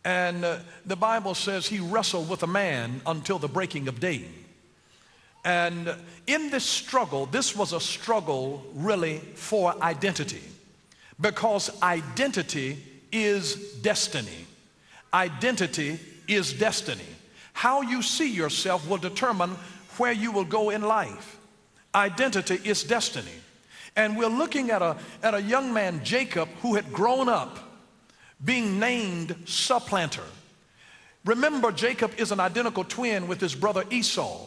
And the Bible says he wrestled with a man until the breaking of day. And in this struggle, this was a struggle really for identity, because identity is destiny. Identity is destiny. How you see yourself will determine where you will go in life. Identity is destiny. And we're looking at a young man, Jacob, who had grown up being named supplanter. Remember, Jacob is an identical twin with his brother Esau.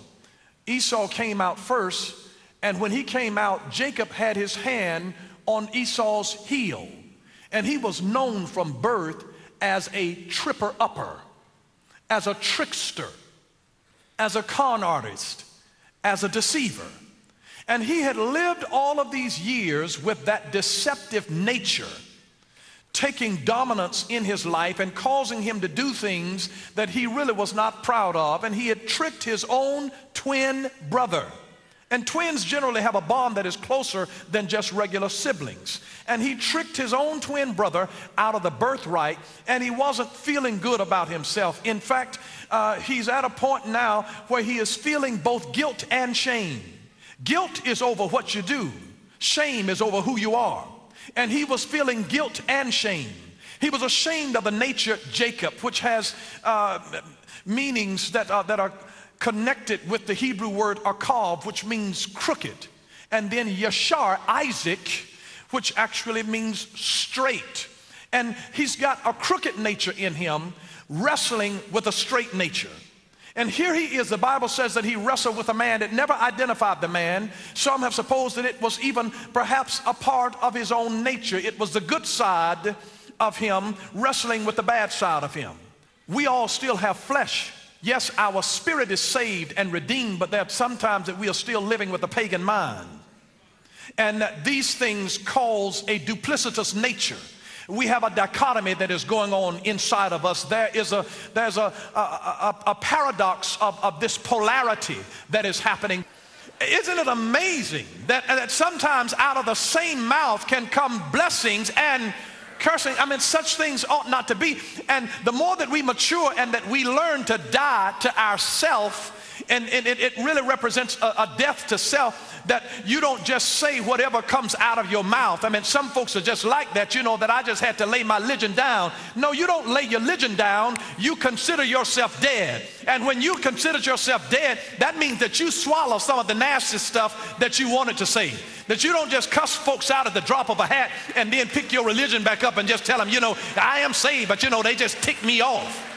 Esau came out first, and when he came out, Jacob had his hand on Esau's heel. And he was known from birth as a tripper-upper, as a trickster, as a con artist, as a deceiver. And he had lived all of these years with that deceptive nature taking dominance in his life and causing him to do things that he really was not proud of. And he had tricked his own twin brother. And twins generally have a bond that is closer than just regular siblings. And he tricked his own twin brother out of the birthright, and he wasn't feeling good about himself. In fact, he's at a point now where he is feeling both guilt and shame. Guilt is over what you do. Shame is over who you are. And he was feeling guilt and shame. He was ashamed of the nature Jacob, which has meanings that are connected with the Hebrew word akav, which means crooked. And then Yashar, Isaac, which actually means straight. And he's got a crooked nature in him, wrestling with a straight nature. And here he is. The Bible says that he wrestled with a man that never identified the man. Some have supposed that it was even perhaps a part of his own nature. It was the good side of him wrestling with the bad side of him. We all still have flesh. Yes, our spirit is saved and redeemed, but there are sometimes that we are still living with a pagan mind. And these things cause a duplicitous nature. We have a dichotomy that is going on inside of us. There's a paradox of this polarity that is happening. Isn't it amazing that sometimes out of the same mouth can come blessings and cursing? I mean, such things ought not to be. And the more that we mature and that we learn to die to ourself, and it really represents a death to self, that you don't just say whatever comes out of your mouth. I mean, some folks are just like that, you know, that I just had to lay my religion down. No, you don't lay your religion down. You consider yourself dead. And when you consider yourself dead, that means that you swallow some of the nasty stuff that you wanted to say. That you don't just cuss folks out at the drop of a hat and then pick your religion back up and just tell them, you know, I am saved, but you know, they just tick me off.